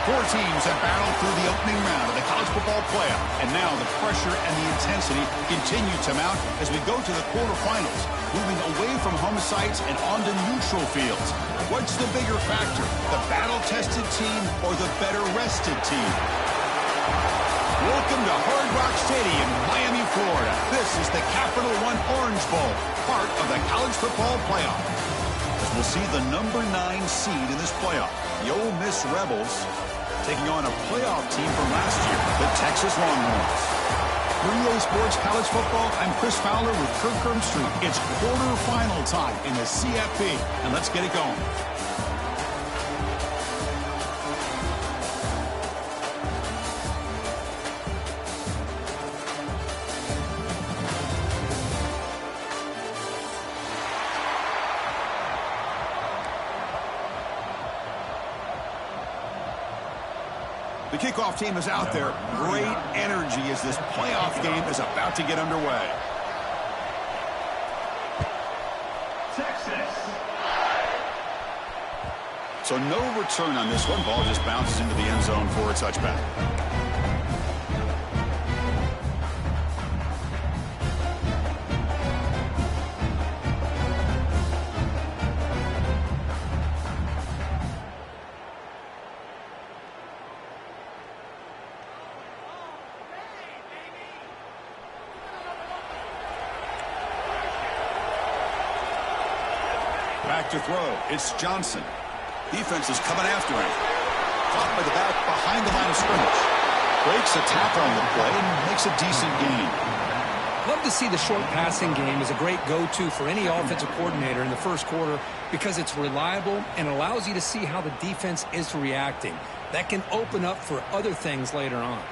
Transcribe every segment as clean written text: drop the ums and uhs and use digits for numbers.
Four teams have battled through the opening round of the college football playoff, and now the pressure and the intensity continue to mount as we go to the quarterfinals, moving away from home sites and onto neutral fields. What's the bigger factor, the battle-tested team or the better-rested team? Welcome to Hard Rock Stadium, Miami, Florida. This is the Capital One Orange Bowl, part of the college football playoff. As we'll see the number 9 seed in this playoff, the Ole Miss Rebels, taking on a playoff team from last year, the Texas Longhorns. For EA Sports College Football, I'm Chris Fowler with Kirk Herbstreit. It's quarterfinal time in the CFP, and let's get it going. The kickoff team is out there. Great energy as this playoff game is about to get underway. Texas. So no return on this one. Ball just bounces into the end zone for a touchback. Back to throw. It's Johnson. Defense is coming after him. Caught by the back behind the line of scrimmage. Breaks a tackle on the play and makes a decent gain. Love to see the short passing game as a great go-to for any offensive coordinator in the first quarter because it's reliable and allows you to see how the defense is reacting. That can open up for other things later on.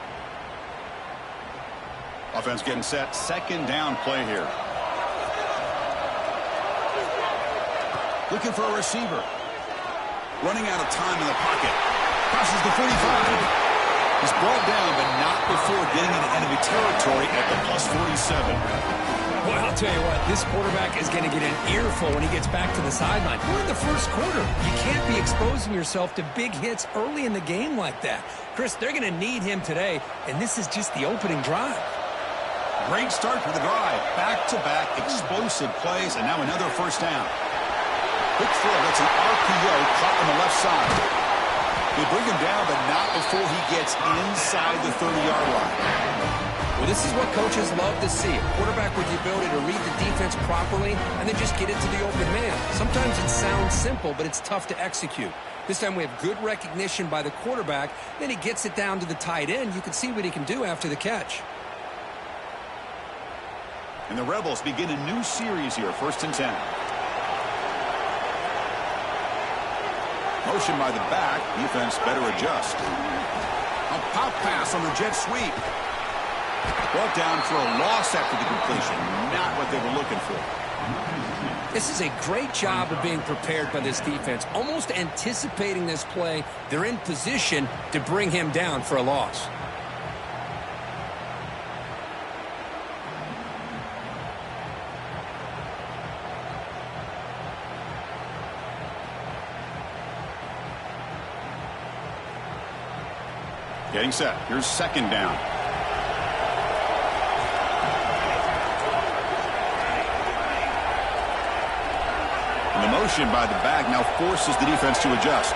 Offense getting set. Second down play here. Looking for a receiver. Running out of time in the pocket. Crosses the 45. He's brought down, but not before getting into enemy territory at the plus 47. Well, I'll tell you what, this quarterback is going to get an earful when he gets back to the sideline. We're in the first quarter. You can't be exposing yourself to big hits early in the game like that. Chris, they're going to need him today, and this is just the opening drive. Great start to the drive. Back-to-back explosive plays, and now another first down. Quick throw, that's an RPO caught on the left side. They bring him down, but not before he gets inside the 30-yard line. Well, this is what coaches love to see. A quarterback with the ability to read the defense properly and then just get it to the open man. Sometimes it sounds simple, but it's tough to execute. This time we have good recognition by the quarterback. Then he gets it down to the tight end. You can see what he can do after the catch. And the Rebels begin a new series here, 1st and 10. Motion by the back. Defense better adjust. A pop pass on the jet sweep. Brought down for a loss after the completion. Not what they were looking for. This is a great job of being prepared by this defense. Almost anticipating this play. They're in position to bring him down for a loss. Getting set. Here's second down. And the motion by the back now forces the defense to adjust.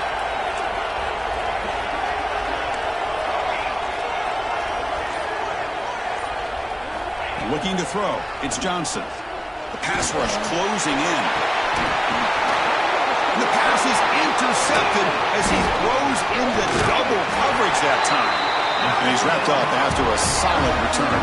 Looking to throw. It's Johnson. The pass rush closing in. And the pass is intercepted as he throws into double coverage that time. And he's wrapped up after a solid return.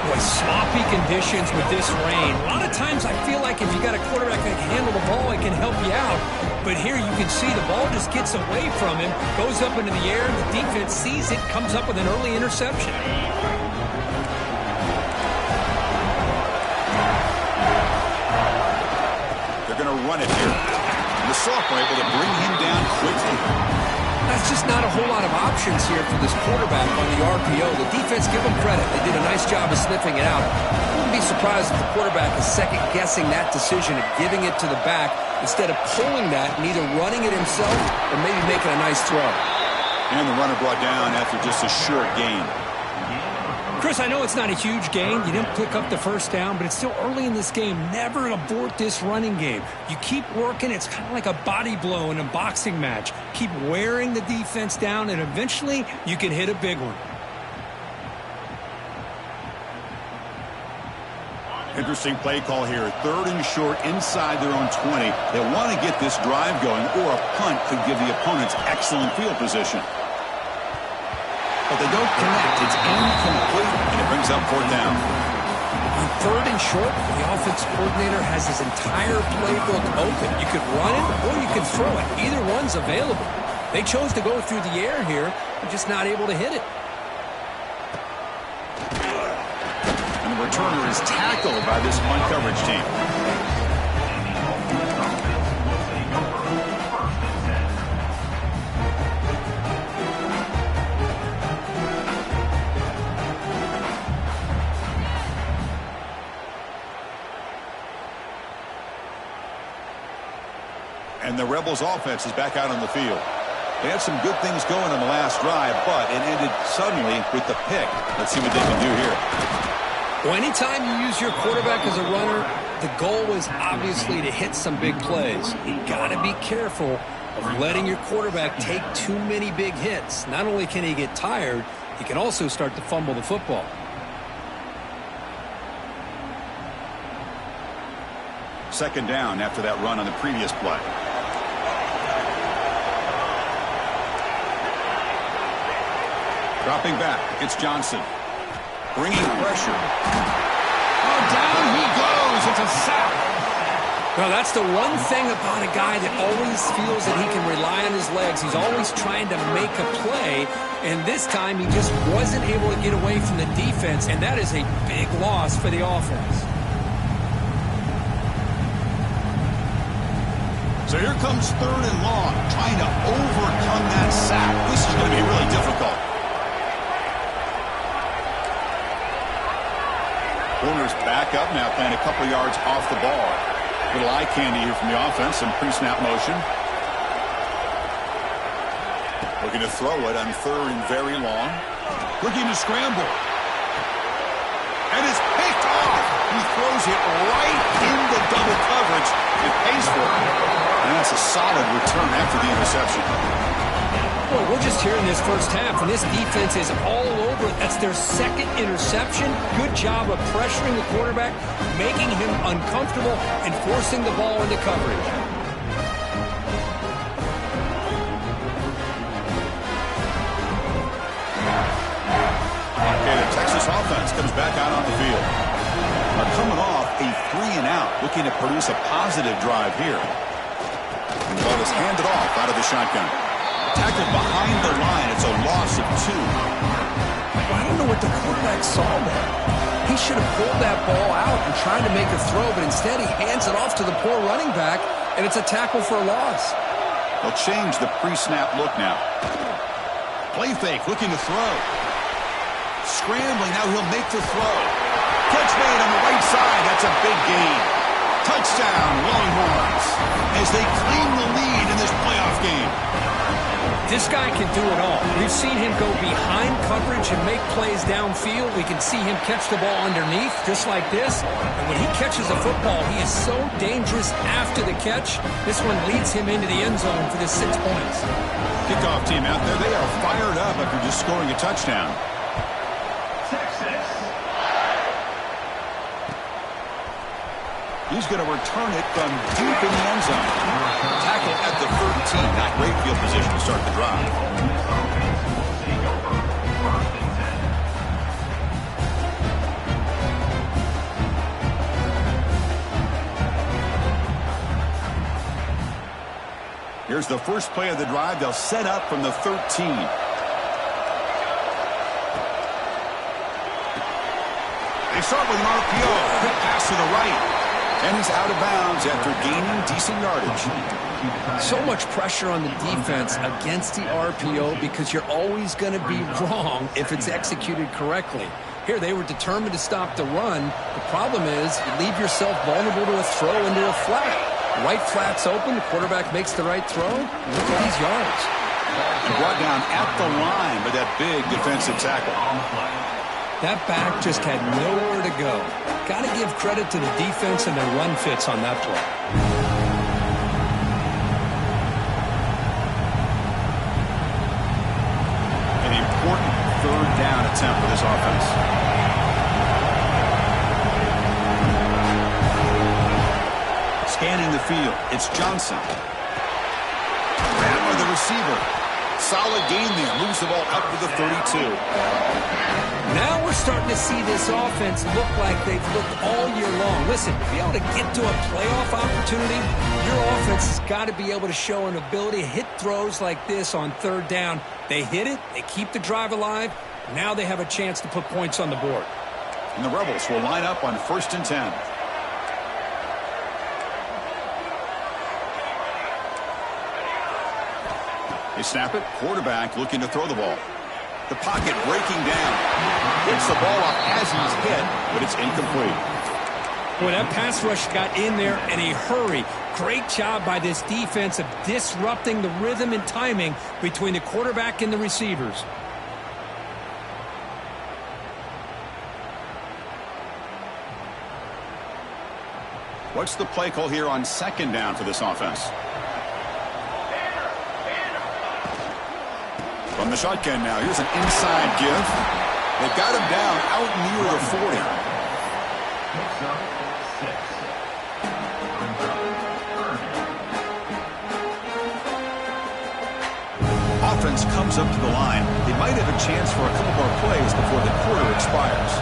Boy, sloppy conditions with this rain. A lot of times I feel like if you got a quarterback that can handle the ball, it can help you out. But here you can see the ball just gets away from him, goes up into the air, and the defense sees it, comes up with an early interception. They're going to run it here. And the sophomore able to bring him down quickly. That's just not a whole lot of options here for this quarterback on the RPO. The defense, give them credit. They did a nice job of sniffing it out. I wouldn't be surprised if the quarterback is second-guessing that decision of giving it to the back instead of pulling that and either running it himself or maybe making a nice throw. And the runner brought down after just a short gain. Chris, I know it's not a huge gain. You didn't pick up the first down, but it's still early in this game. Never abort this running game. You keep working. It's kind of like a body blow in a boxing match. Keep wearing the defense down, and eventually you can hit a big one. Interesting play call here. 3rd and short inside their own 20. They want to get this drive going, or a punt could give the opponents excellent field position. But they don't connect. It's incomplete, and it brings up 4th down. On 3rd and short, the offense coordinator has his entire playbook open. You could run it, or you could throw it. Either one's available. They chose to go through the air here. They're just not able to hit it. And the returner is tackled by this punt coverage team. And the Rebels offense is back out on the field. They had some good things going on the last drive, but it ended suddenly with the pick. Let's see what they can do here. Well, anytime you use your quarterback as a runner, the goal is obviously to hit some big plays. You got to be careful of letting your quarterback take too many big hits. Not only can he get tired, he can also start to fumble the football. Second down after that run on the previous play. Dropping back, it's Johnson. Bringing pressure. Oh, down he goes. It's a sack. Well, that's the one thing about a guy that always feels that he can rely on his legs. He's always trying to make a play, and this time he just wasn't able to get away from the defense, and that is a big loss for the offense. So here comes 3rd and long, trying to overcome that sack. This is going to be really difficult. Corners back up now, playing a couple yards off the ball. Little eye candy here from the offense, some pre-snap motion. Looking to throw it on 3rd and very long. Looking to scramble. And it's picked off. He throws it right into double coverage and pays for it. And that's a solid return after the interception. Well, we're just here in this first half, and this defense is all over it. That's their 2nd interception. Good job of pressuring the quarterback, making him uncomfortable, and forcing the ball into coverage. Okay, the Texas offense comes back out on the field. Now coming off a 3-and-out, looking to produce a positive drive here. And the ball is handed off out of the shotgun. Tackled behind the line. It's a loss of 2. I don't know what the quarterback saw there. He should have pulled that ball out and tried to make a throw, but instead he hands it off to the poor running back, and it's a tackle for a loss. They'll change the pre-snap look now. Play fake, looking to throw. Scrambling, now he'll make the throw. Catch made on the right side. That's a big gain. Touchdown, Longhorns, as they claim the lead in this playoff game. This guy can do it all. We've seen him go behind coverage and make plays downfield. We can see him catch the ball underneath, just like this. And when he catches a football, he is so dangerous after the catch. This one leads him into the end zone for the 6 points. Kickoff team out there, they are fired up after just scoring a touchdown. He's going to return it from deep in the end zone. Tackle at the 13. Not great field position to start the drive. Here's the first play of the drive. They'll set up from the 13. They start with an RPO. Quick pass to the right. And he's out of bounds after gaining decent yardage. So much pressure on the defense against the RPO because you're always going to be wrong if it's executed correctly. Here, they were determined to stop the run. The problem is you leave yourself vulnerable to a throw into a flat. Right flat's open, the quarterback makes the right throw. Look at these yards. And brought down at the line with that big defensive tackle. That back just had nowhere to go. Got to give credit to the defense and their run fits on that play. An important third down attempt for this offense. Scanning the field, it's Johnson. Grab by the receiver. Solid gain there. Moves the ball up to the 32. Now we're starting to see this offense look like they've looked all year long. Listen, to be able to get to a playoff opportunity, your offense has got to be able to show an ability to hit throws like this on third down. They hit it, they keep the drive alive. Now they have a chance to put points on the board. And the Rebels will line up on 1st and 10. They snap it. Quarterback looking to throw the ball. The pocket breaking down. Hits the ball up as he's hit, but it's incomplete. Boy, that pass rush got in there in a hurry. Great job by this defense of disrupting the rhythm and timing between the quarterback and the receivers. What's the play call here on 2nd down for this offense? From the shotgun now, here's an inside give. They've got him down out near the 40. Offense comes up to the line. They might have a chance for a couple more plays before the quarter expires.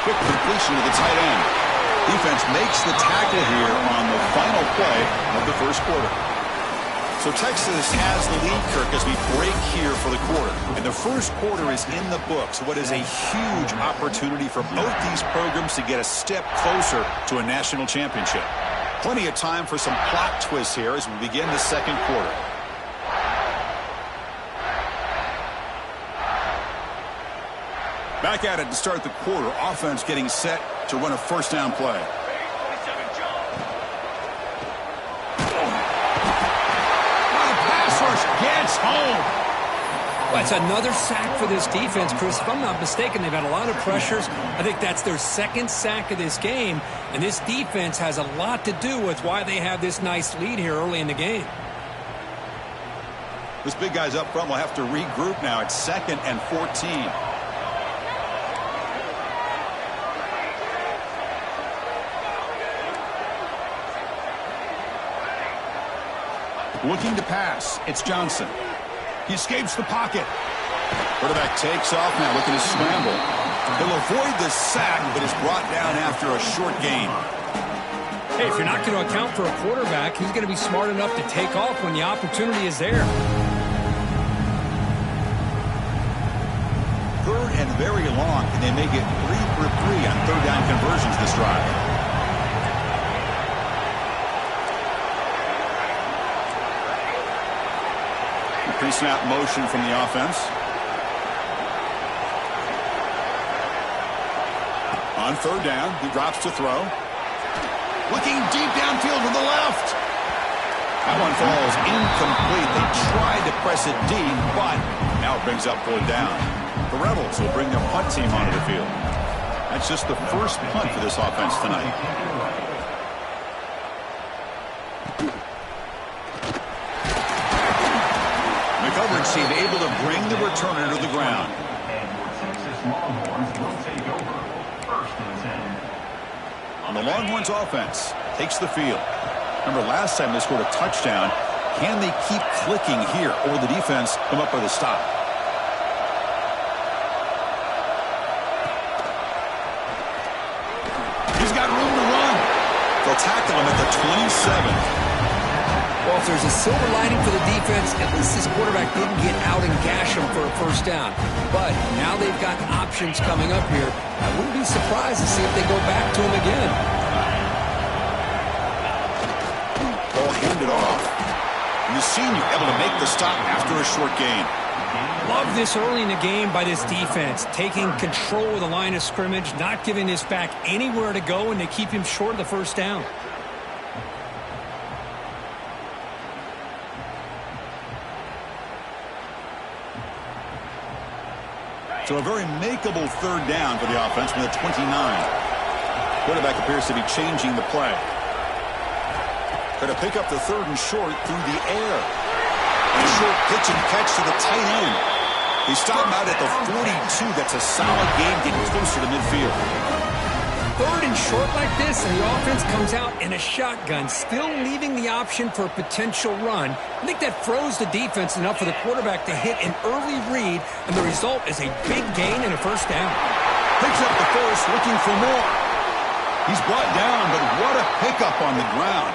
Quick completion to the tight end. Defense makes the tackle here on the final play of the first quarter. So Texas has the lead, Kirk, as we break here for the quarter. And the first quarter is in the books. What is a huge opportunity for both these programs to get a step closer to a national championship. Plenty of time for some plot twists here as we begin the second quarter. Back at it to start the quarter. Offense getting set to run a first down play. Gets home. Well, that's another sack for this defense, Chris. If I'm not mistaken, they've had a lot of pressures. I think that's their 2nd sack of this game. And this defense has a lot to do with why they have this nice lead here early in the game. This big guy's up front will have to regroup now. It's 2nd and 14. Looking to pass. It's Johnson. He escapes the pocket. Quarterback takes off now, looking to scramble. He'll avoid the sack, but is brought down after a short gain. Hey, if you're not going to account for a quarterback, he's going to be smart enough to take off when the opportunity is there. 3rd and very long, and they make it 3 for 3 on 3rd down conversions this drive. Pre-snap motion from the offense. On 3rd down, he drops to throw. Looking deep downfield to the left. That one falls incomplete. They tried to press it deep, but now it brings up 4th down. The Rebels will bring their punt team onto the field. That's just the first punt for this offense tonight. Coverage team able to bring the returner to the ground. And the Longhorns offense takes the field. Remember last time they scored a touchdown. Can they keep clicking here, or will the defense come up with a stop? He's got room to run. They'll tackle him at the 27. Well, if there's a silver lining for the defense, at least this quarterback didn't get out and gash him for a first down. But now they've got options coming up here. I wouldn't be surprised to see if they go back to him again. Ball handed off. And the senior able to make the stop after a short gain. Love this early in the game by this defense, taking control of the line of scrimmage, not giving this back anywhere to go, and they keep him short of the first down. So a very makeable third down for the offense from the 29. Quarterback appears to be changing the play. Going to pick up the third and short through the air. And a short pitch and catch to the tight end. He stopped him out at the 42. That's a solid game getting closer to midfield. Third and short like this, and the offense comes out in a shotgun, still leaving the option for a potential run. I think that froze the defense enough for the quarterback to hit an early read, and the result is a big gain and a first down. Picks up the first, looking for more. He's brought down, but what a pickup on the ground.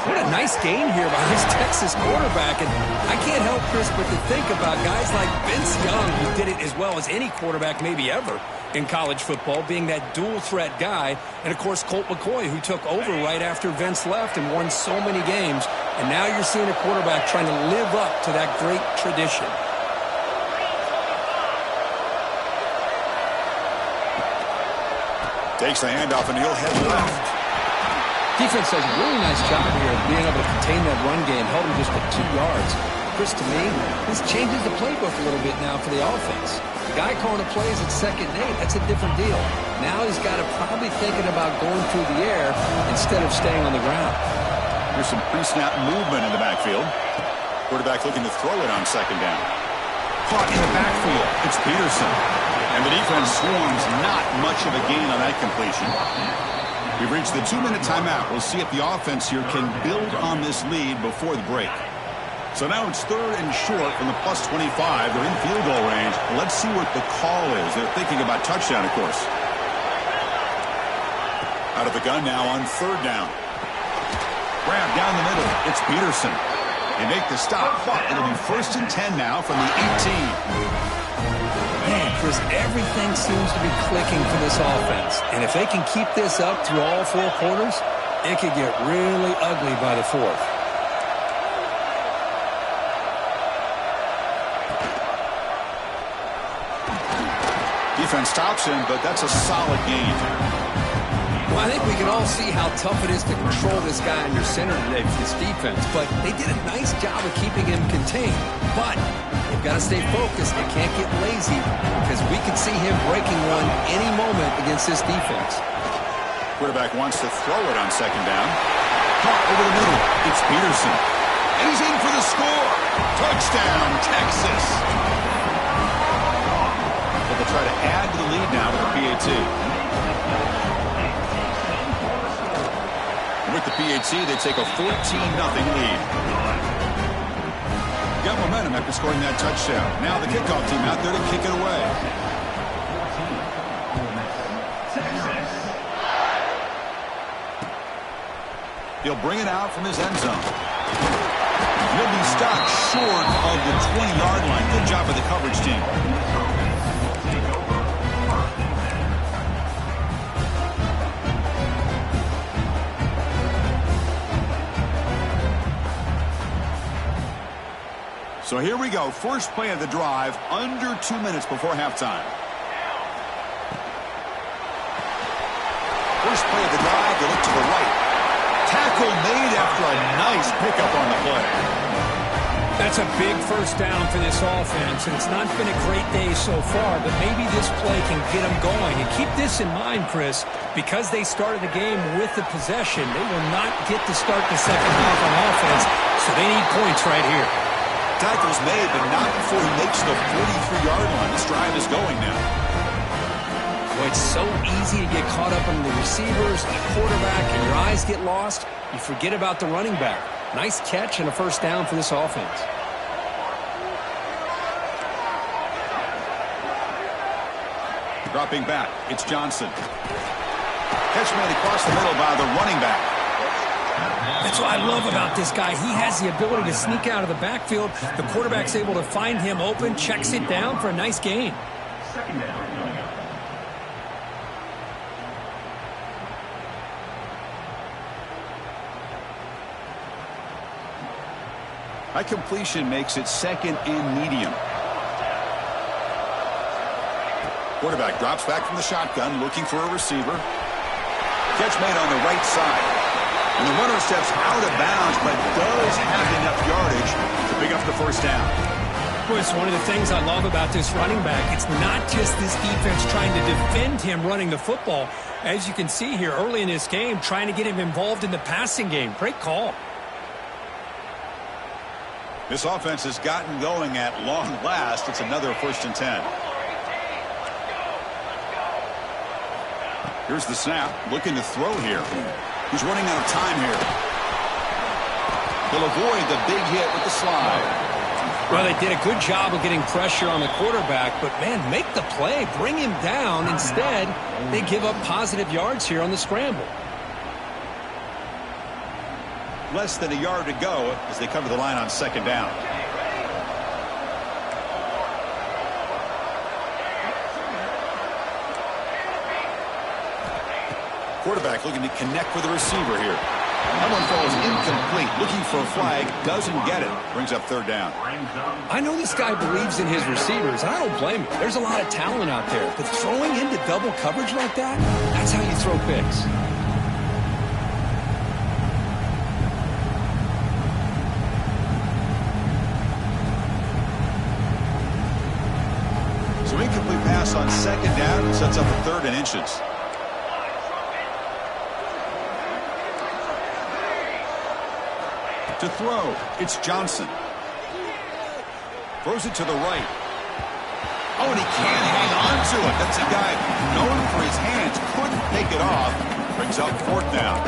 What a nice gain here by this Texas quarterback. And I can't help, Chris, but to think about guys like Vince Young, who did it as well as any quarterback maybe ever in college football, being that dual-threat guy. And, of course, Colt McCoy, who took over right after Vince left and won so many games. And now you're seeing a quarterback trying to live up to that great tradition. Takes the handoff, and he'll head left. Defense does a really nice job here of being able to contain that run game, held him just at 2 yards. Chris, to me, this changes the playbook a little bit now for the offense. The guy calling the plays at 2nd and 8, that's a different deal. Now he's got to probably thinking about going through the air instead of staying on the ground. Here's some pre-snap movement in the backfield. Quarterback looking to throw it on 2nd down. Caught in the backfield. It's Peterson. And the defense swarms, not much of a gain on that completion. We've reached the 2-minute timeout. We'll see if the offense here can build on this lead before the break. So now it's 3rd and short from the plus 25. They're in field goal range. Let's see what the call is. They're thinking about touchdown, of course. Out of the gun now on 3rd down. Grab down the middle. It's Peterson. They make the stop, but it'll be 1st and 10 now from the 18. Man, Chris, everything seems to be clicking for this offense. And if they can keep this up through all 4 quarters, it could get really ugly by the 4th. Defense stops him, but that's a solid gain. Well, I think we can all see how tough it is to control this guy under center today for this defense. But they did a nice job of keeping him contained. But they've got to stay focused. They can't get lazy because we could see him breaking one any moment against this defense. Quarterback wants to throw it on 2nd down. Caught over the middle. It's Peterson. And he's in for the score. Touchdown, Texas. But they'll try to add to the lead now with the PAT. With the PAT, they take a 14-0 lead. Got momentum after scoring that touchdown. Now the kickoff team out there to kick it away. He'll bring it out from his end zone. He'll be stopped short of the 20-yard line. Good job by the coverage team. So here we go. First play of the drive, under 2 minutes before halftime. First play of the drive, they look to the right. Tackle made after a nice pickup on the play. That's a big first down for this offense, and it's not been a great day so far, but maybe this play can get them going. And keep this in mind, Chris, because they started the game with the possession, they will not get to start the second half on offense, so they need points right here. Tackle's made, but not before he makes the 43-yard line. This drive is going now. Well, it's so easy to get caught up in the receivers and the quarterback, and your eyes get lost. You forget about the running back. Nice catch and a first down for this offense. Dropping back, it's Johnson. Catch made across the middle by the running back. That's what I love about this guy. He has the ability to sneak out of the backfield. The quarterback's able to find him open, checks it down for a nice gain. Second down. That completion makes it 2nd and medium. Quarterback drops back from the shotgun, looking for a receiver. Catch made on the right side. And the runner steps out of bounds, but does have enough yardage to pick up the first down. Well, it's one of the things I love about this running back. It's not just this defense trying to defend him running the football. As you can see here early in this game, trying to get him involved in the passing game. Great call. This offense has gotten going at long last. It's another 1st and 10. Here's the snap. Looking to throw here. He's running out of time here. He'll avoid the big hit with the slide. Well, they did a good job of getting pressure on the quarterback, but, man, make the play. Bring him down. Instead, they give up positive yards here on the scramble. Less than a yard to go as they come to the line on 2nd down. Quarterback looking to connect with the receiver here. That one falls incomplete. Looking for a flag. Doesn't get it. Brings up 3rd down. I know this guy believes in his receivers. I don't blame him. There's a lot of talent out there. But throwing into double coverage like that, that's how you throw picks. So incomplete pass on 2nd down and sets up a 3rd and inches. To throw, it's Johnson. Throws it to the right. Oh, and he can't hang on to it. That's a guy known for his hands. Couldn't take it off. Brings up 4th down.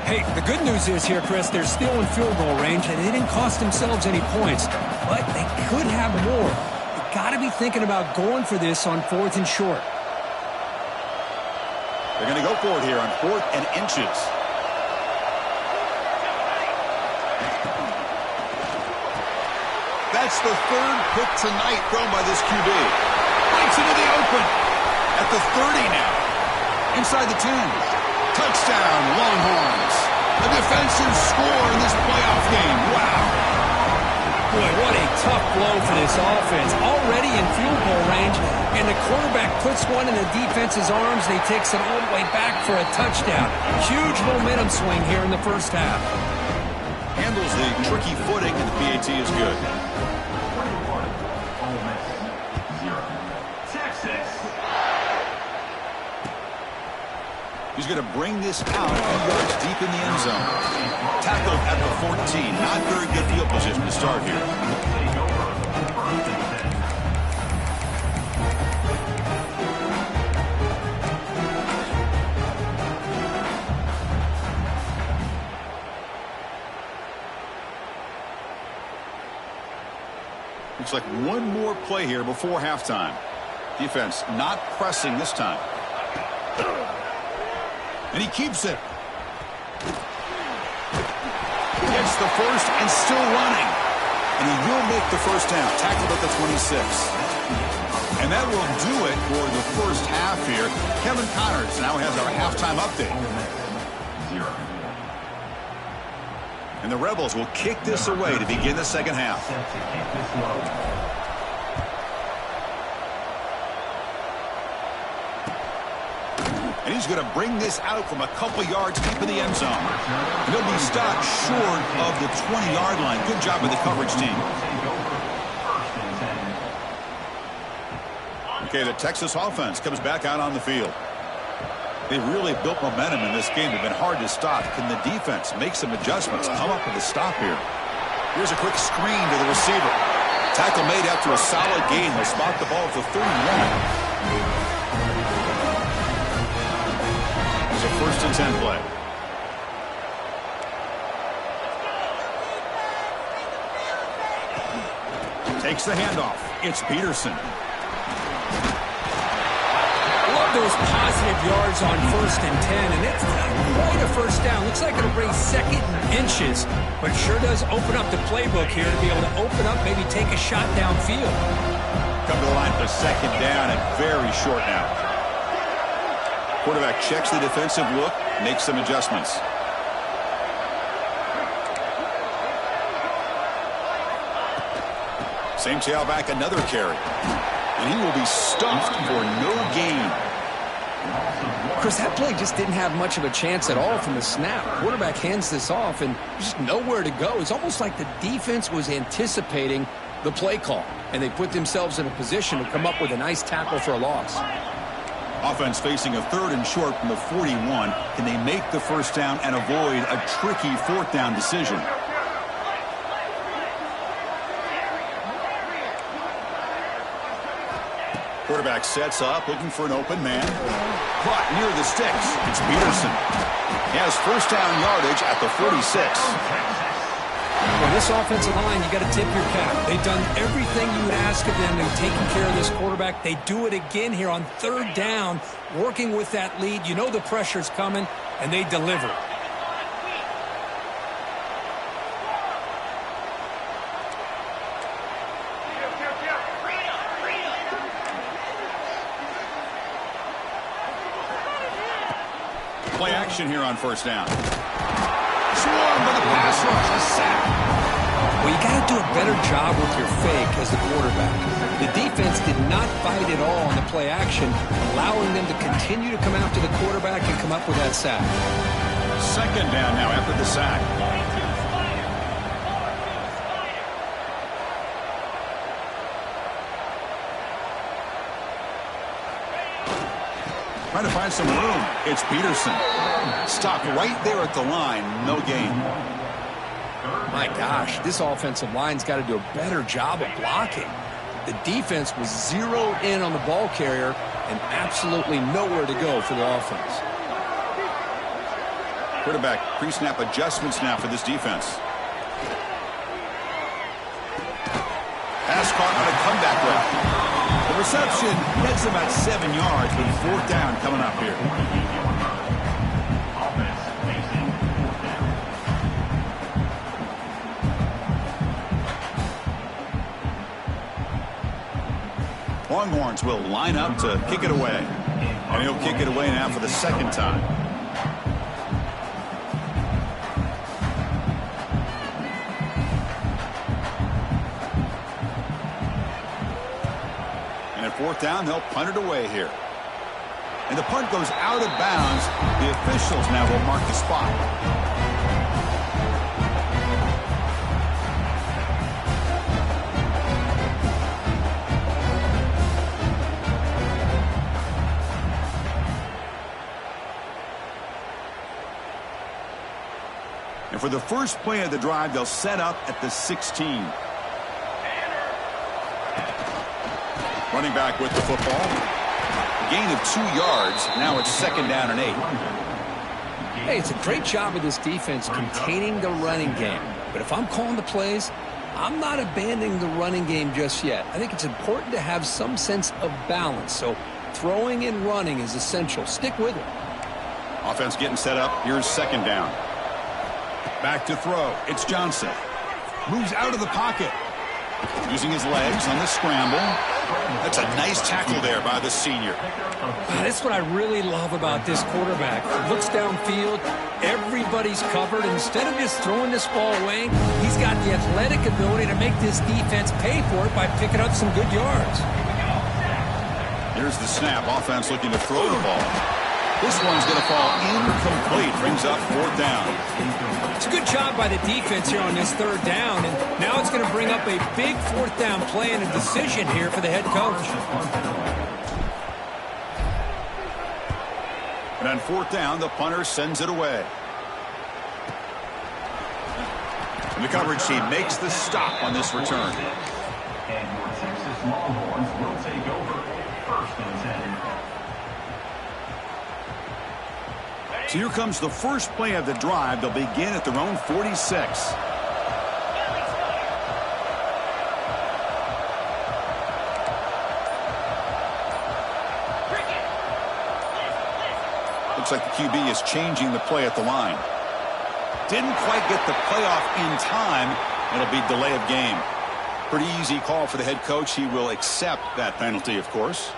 Hey, the good news is here, Chris, they're still in field goal range, and they didn't cost themselves any points. But they could have more. They got to be thinking about going for this on 4th and short. They're going to go for it here on 4th and inches. That's the 3rd pick tonight thrown by this QB. Breaks into the open. At the 30 now. Inside the 10. Touchdown, Longhorns. A defensive score in this playoff game. Wow. Boy, what a tough blow for this offense. Already in field goal range, and the quarterback puts one in the defense's arms, and he takes it all the way back for a touchdown. Huge momentum swing here in the 1st half. Handles the tricky footing, and the PAT is good. He's going to bring this out a few yards deep in the end zone. Tackled at the 14. Not very good field position to start here. Looks like one more play here before halftime. Defense not pressing this time. And he keeps it. Gets the 1st and still running. And he will make the 1st down. Tackled at the 26. And that will do it for the 1st half here. Kevin Connors now has our halftime update. And the Rebels will kick this away to begin the 2nd half. And he's going to bring this out from a couple yards deep in the end zone. And he'll be stopped short of the 20-yard line. Good job by the coverage team. Okay, the Texas offense comes back out on the field. They really built momentum in this game. They've been hard to stop. Can the defense make some adjustments? Come up with a stop here. Here's a quick screen to the receiver. Tackle made after a solid gain. They'll spot the ball at the 31. A 1st and 10 play. Takes the handoff. It's Peterson. Love those positive yards on 1st and 10, and it's not quite a 1st down. Looks like it'll bring 2nd and inches, but sure does open up the playbook here to be able to open up, maybe take a shot downfield. Come to the line for 2nd down and very short now. Quarterback checks the defensive look, makes some adjustments. Same tailback, another carry. And he will be stuffed for no gain. Chris, that play just didn't have much of a chance at all from the snap. Quarterback hands this off, and just nowhere to go. It's almost like the defense was anticipating the play call, and they put themselves in a position to come up with a nice tackle for a loss. Offense facing a 3rd and short from the 41. Can they make the first down and avoid a tricky 4th down decision? Quarterback sets up, looking for an open man. Caught near the sticks. It's Peterson. He has first down yardage at the 46. Well, this offensive line, you got to tip your cap. They've done everything you would ask of them in taking care of this quarterback. They do it again here on 3rd down, working with that lead. You know the pressure's coming, and they deliver. Play action here on first down. Swarmed by the pass rush. A sack. Well, you got to do a better job with your fake as the quarterback. The defense did not fight at all on the play action, allowing them to continue to come after the quarterback and come up with that sack. 2nd down now after the sack. Trying to find some room. It's Peterson. Stopped right there at the line. No gain. My gosh, this offensive line's got to do a better job of blocking. The defense was zeroed in on the ball carrier and absolutely nowhere to go for the offense. Quarterback pre-snap adjustments now for this defense. Pass caught on a comeback route. The reception gets about 7 yards, but 4th down coming up here. Longhorns will line up to kick it away. And he'll kick it away now for the 2nd time. And at 4th down, they'll punt it away here. And the punt goes out of bounds. The officials now will mark the spot. And for the first play of the drive, they'll set up at the 16. Running back with the football. Gain of 2 yards. Now it's 2nd down and 8. Hey, it's a great job of this defense containing the running game. But if I'm calling the plays, I'm not abandoning the running game just yet. I think it's important to have some sense of balance. So throwing and running is essential. Stick with it. Offense getting set up. Here's 2nd down. Back to throw. It's Johnson. Moves out of the pocket. Using his legs on the scramble. That's a nice tackle there by the senior. That's what I really love about this quarterback. Looks downfield. Everybody's covered. Instead of just throwing this ball away, he's got the athletic ability to make this defense pay for it by picking up some good yards. Here's the snap. Offense looking to throw the ball. This one's going to fall incomplete. Brings up 4th down. It's a good job by the defense here on this 3rd down, and now it's going to bring up a big 4th down play and a decision here for the head coach. And on 4th down, the punter sends it away. And the coverage team makes the stop on this return. And your Texas Longhorns will take over 1st and 10. So here comes the first play of the drive. They'll begin at their own 46. Looks like the QB is changing the play at the line. Didn't quite get the playoff in time. It'll be delay of game. Pretty easy call for the head coach. He will accept that penalty, of course.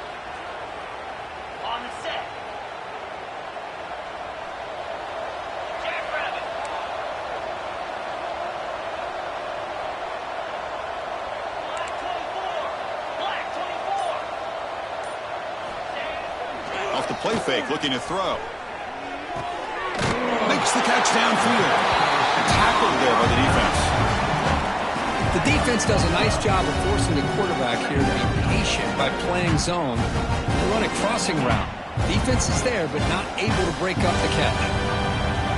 off the play fake, looking to throw. Makes the catch downfield. Tackled there by the defense. The defense does a nice job of forcing the quarterback here to be patient by playing zone. They run a crossing route. Defense is there, but not able to break up the catch.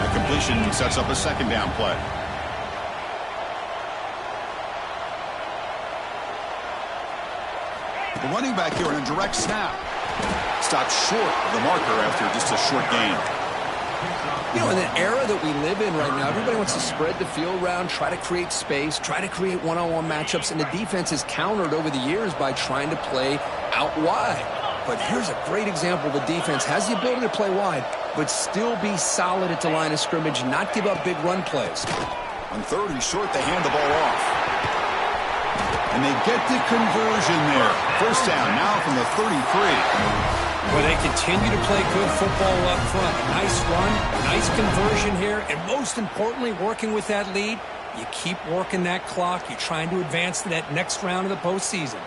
That completion sets up a second down play. The running back here in a direct snap. Stopped short of the marker after just a short gain. You know, in the era that we live in right now, everybody wants to spread the field around, try to create space, try to create one-on-one matchups, and the defense has countered over the years by trying to play out wide. But here's a great example. The defense has the ability to play wide, but still be solid at the line of scrimmage, not give up big run plays. On third and short, they hand the ball off. And they get the conversion there. First down now from the 33. Well, they continue to play good football up front. Nice run, nice conversion here, and most importantly, working with that lead, you keep working that clock. You're trying to advance to that next round of the postseason.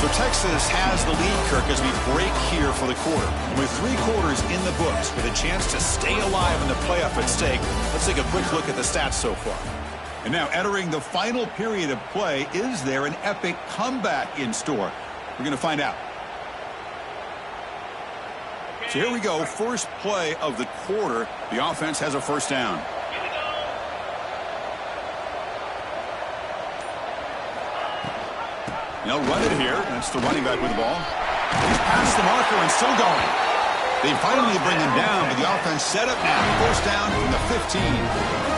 So Texas has the lead, Kirk, as we break here for the quarter. And with 3 quarters in the books, with a chance to stay alive in the playoff at stake, let's take a quick look at the stats so far. And now entering the final period of play, is there an epic comeback in store? We're going to find out. So here we go. First play of the quarter. The offense has a first down. They'll run it here. That's the running back with the ball. He's past the marker and still going. They finally bring him down, but the offense set up now. First down from the 15.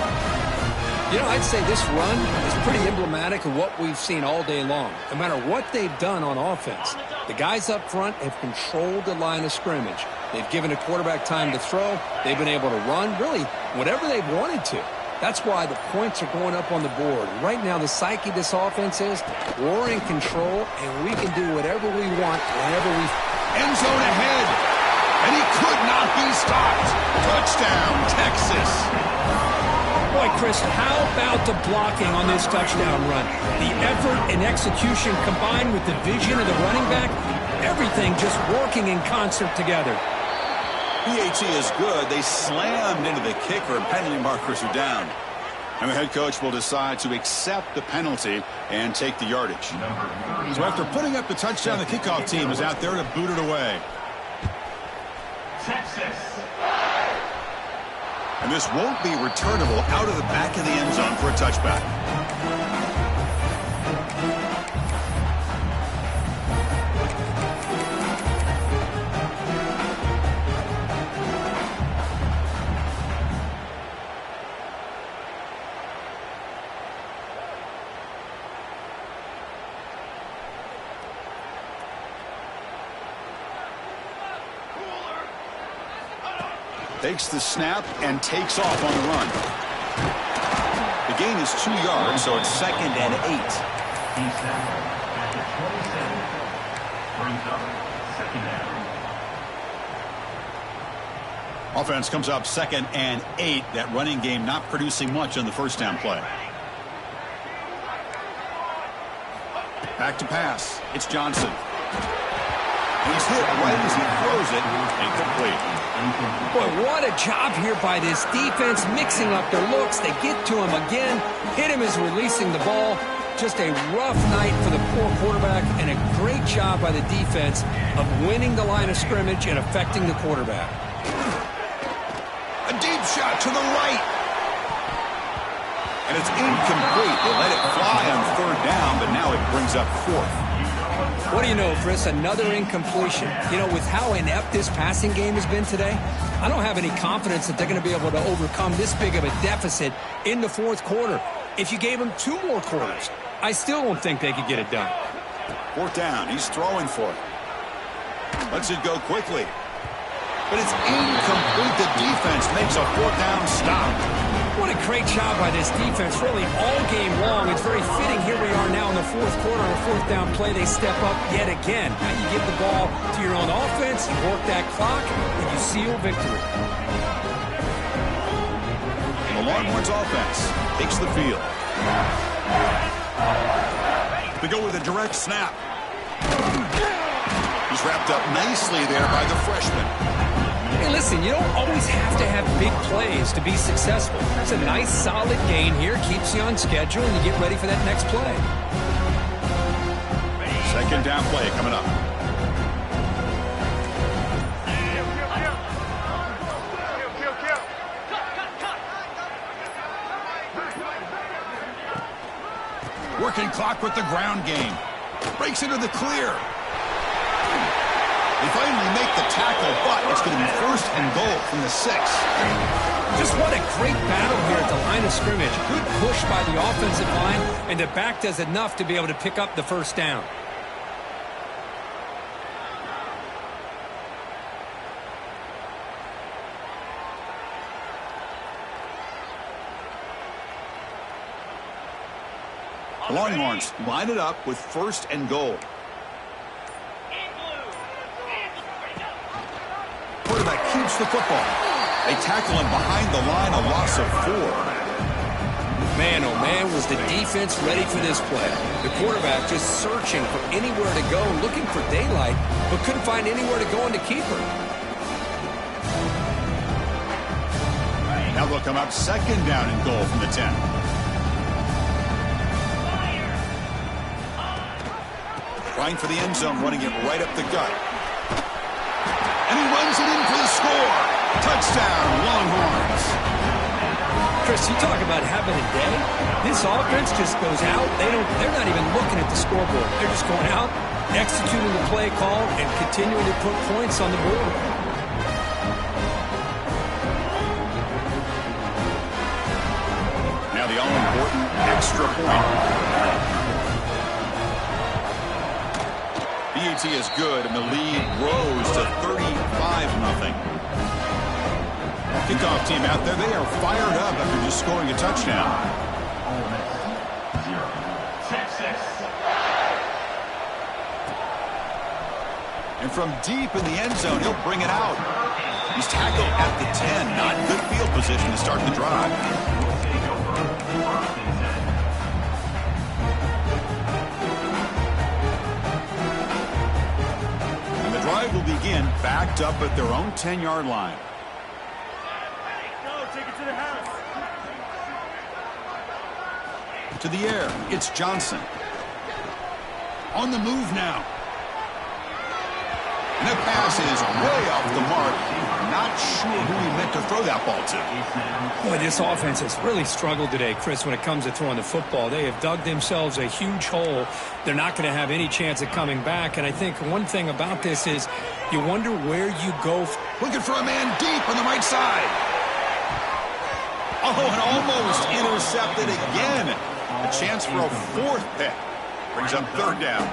You know, I'd say this run is pretty emblematic of what we've seen all day long. No matter what they've done on offense, the guys up front have controlled the line of scrimmage. They've given the quarterback time to throw. They've been able to run, really, whatever they've wanted to. That's why the points are going up on the board. Right now, the psyche of this offense is we're in control, and we can do whatever we want whenever we... End zone ahead, and he could not be stopped. Touchdown, Texas. Boy, Chris, how about the blocking on this touchdown run? The effort and execution combined with the vision of the running back, everything just working in concert together. PAT is good. They slammed into the kicker, and penalty markers are down. And the head coach will decide to accept the penalty and take the yardage. So after putting up the touchdown, the kickoff team is out there to boot it away. Texas. And this won't be returnable out of the back of the end zone for a touchback. Takes the snap and takes off on the run. The gain is 2 yards, so it's 2nd and 8. He's down at the 27. Brings up 2nd down. Offense comes up 2nd and 8. That running game not producing much on the first down play. Back to pass. It's Johnson. He's hit right as he throws it. Incomplete. Boy, what a job here by this defense, mixing up their looks. They get to him again, hit him as releasing the ball. Just a rough night for the poor quarterback, and a great job by the defense of winning the line of scrimmage and affecting the quarterback. A deep shot to the right. And it's incomplete. They let it fly on 3rd down, but now it brings up 4th. What do you know, Chris? Another incompletion. You know, with how inept this passing game has been today, I don't have any confidence that they're going to be able to overcome this big of a deficit in the 4th quarter. If you gave them 2 more quarters, I still don't think they could get it done. 4th down. He's throwing for it. Lets it go quickly. But it's incomplete. The defense makes a 4th down stop. What a great job by this defense, really all game long. It's very fitting. Here we are now in the 4th quarter on a 4th down play. They step up yet again. Now you give the ball to your own offense, you work that clock, and you seal victory. The Longhorns offense takes the field. They go with a direct snap. He's wrapped up nicely there by the freshman. Hey, listen, you don't always have to have big plays to be successful. It's a nice, solid gain here. Keeps you on schedule, and you get ready for that next play. Second down play coming up. Working clock with the ground game. Breaks into the clear. They finally make the tackle, but it's going to be first and goal from the 6. Just what a great battle here at the line of scrimmage. Good push by the offensive line, and the back does enough to be able to pick up the first down. The Longhorns line it up with first and goal. Quarterback keeps the football. They tackle him behind the line, a loss of 4. Man, oh man, was the defense ready for this play. The quarterback just searching for anywhere to go, looking for daylight, but couldn't find anywhere to go in the keeper. Now they'll come up second down and goal from the 10. Trying for the end zone, running it right up the gut. And he runs it in for the score. Touchdown, Longhorns. Chris, you talk about having a day. This offense just goes out. They're not even looking at the scoreboard. They're just going out, executing the play call, and continuing to put points on the board. Now the all-important extra point. BAT is good, and the lead grows to 35-0. Kickoff team out there, they are fired up after just scoring a touchdown. Ole Miss 0. Texas. And from deep in the end zone, he'll bring it out. He's tackled at the 10. Not good field position to start the drive. Will take over first and 10. Drive will begin backed up at their own 10-yard line. Go, take it to the house. To the air, it's Johnson. On the move now. And that pass is way off the mark. Not sure who he meant to throw that ball to. Boy, this offense has really struggled today, Chris, when it comes to throwing the football. They have dug themselves a huge hole. They're not going to have any chance of coming back. And I think one thing about this is you wonder where you go. Looking for a man deep on the right side. Oh, and almost intercepted again. A chance for a 4th pick. Brings up 3rd down.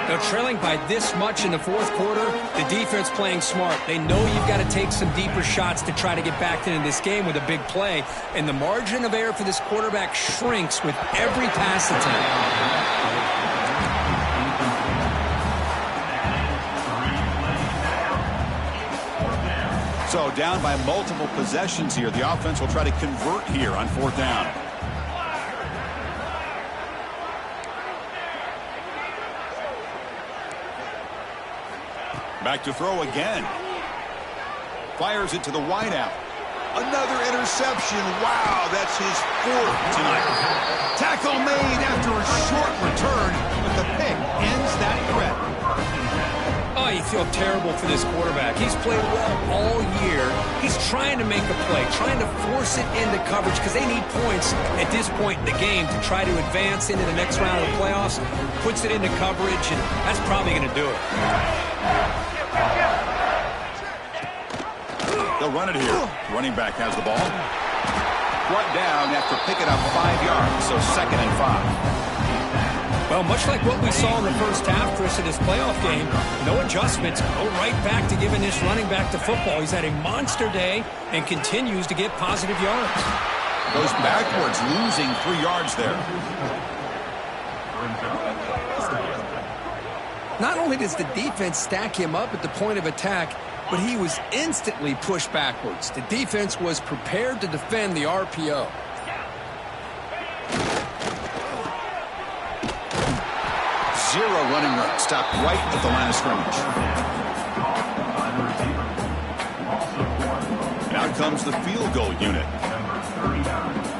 They're trailing by this much in the 4th quarter. The defense playing smart. They know you've got to take some deeper shots to try to get back into this game with a big play. And the margin of error for this quarterback shrinks with every pass attempt. So down by multiple possessions here. The offense will try to convert here on 4th down. Back to throw again. Fires it to the wideout. Another interception. Wow, that's his 4th tonight. Tackle made after a short return, but the pick ends that threat. Oh, you feel terrible for this quarterback. He's played well all year. He's trying to make a play, trying to force it into coverage because they need points at this point in the game to try to advance into the next round of the playoffs. Puts it into coverage, and that's probably going to do it. They'll run it here. Running back has the ball. Brought down after picking up 5 yards, so 2nd and 5. Well, much like what we saw in the first half, Chris, of this playoff game, no adjustments. Go right back to giving this running back to football. He's had a monster day and continues to get positive yards. Goes backwards, losing 3 yards there. Not only does the defense stack him up at the point of attack, but he was instantly pushed backwards. The defense was prepared to defend the RPO. Zero running room. Stopped right at the line of scrimmage. And out comes the field goal unit. Number 39.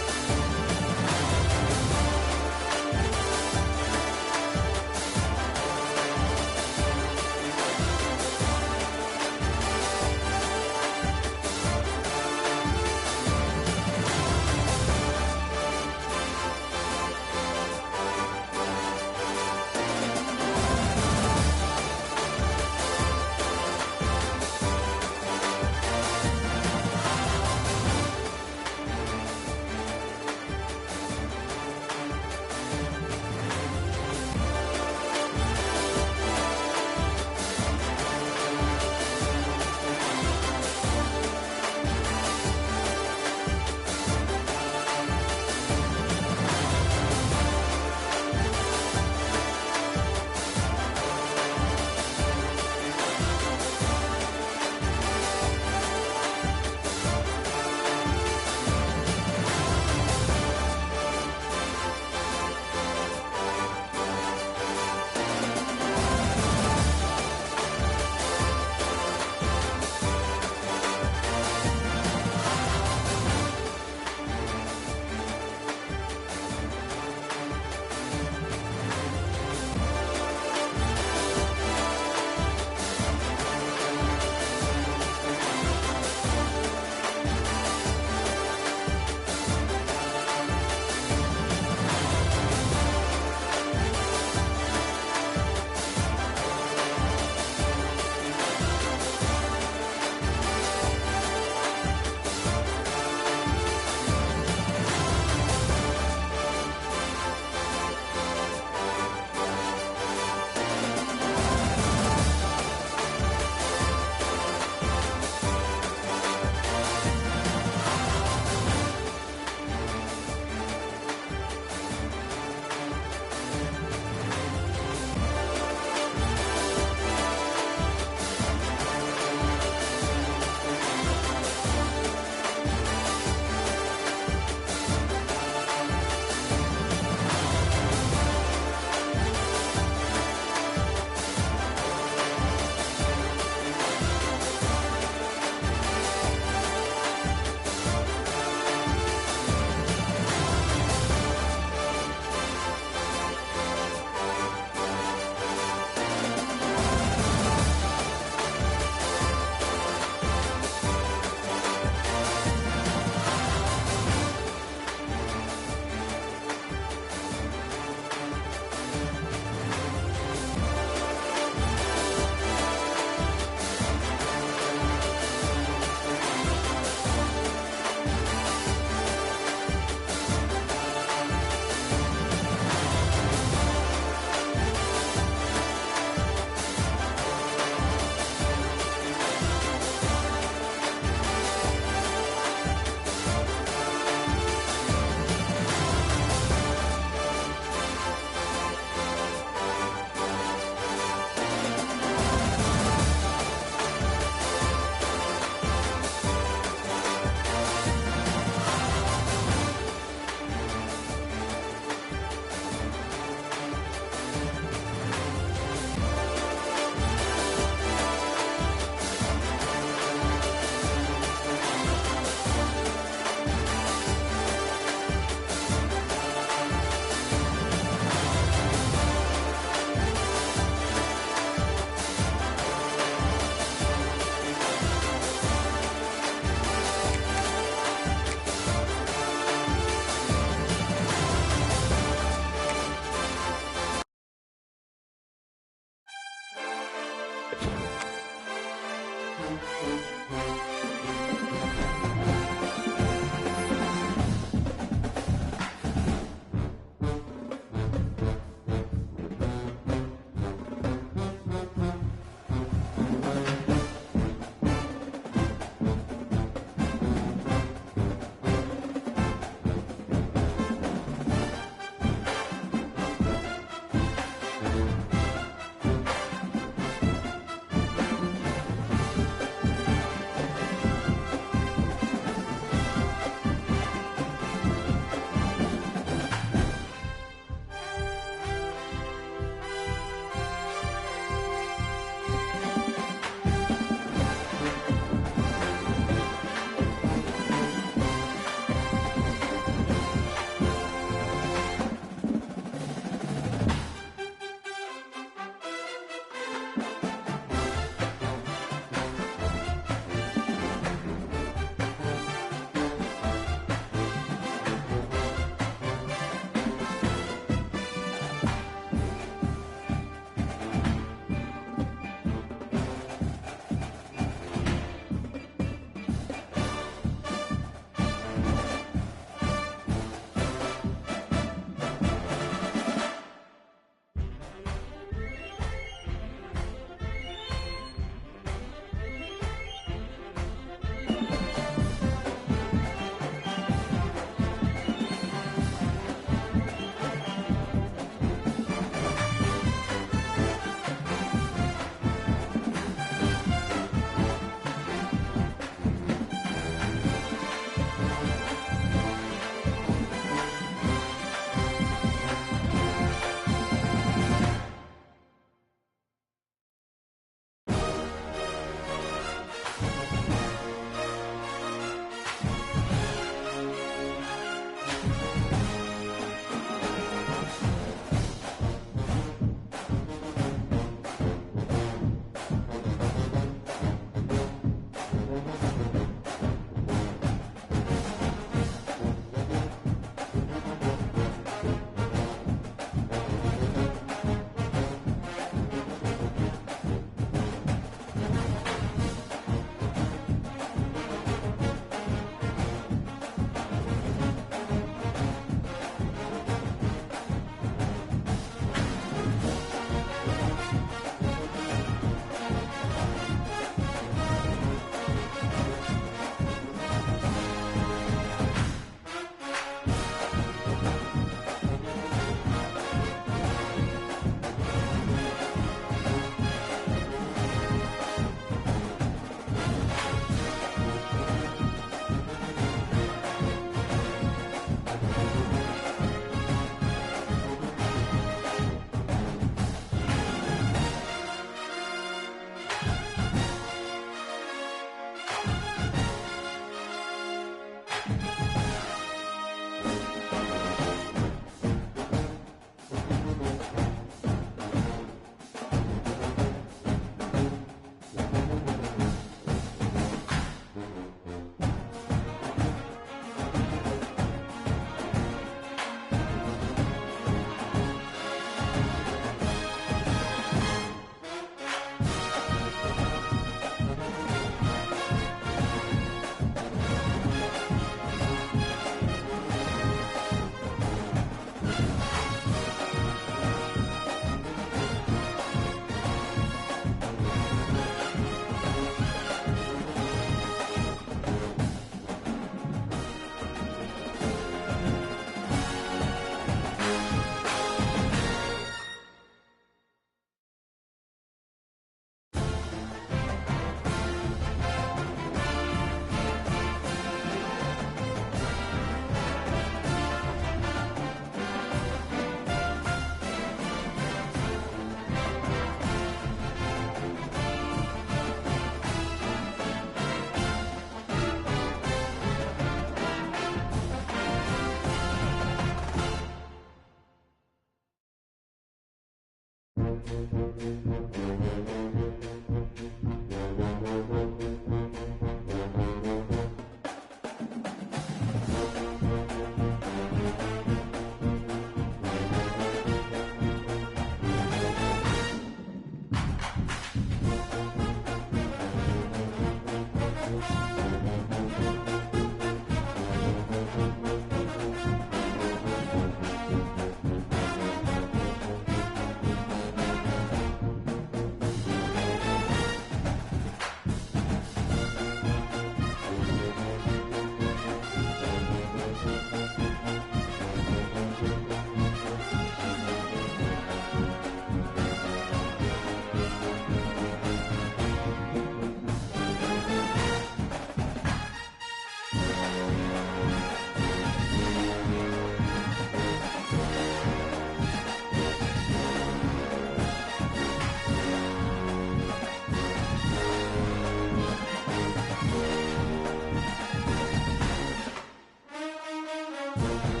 Ball.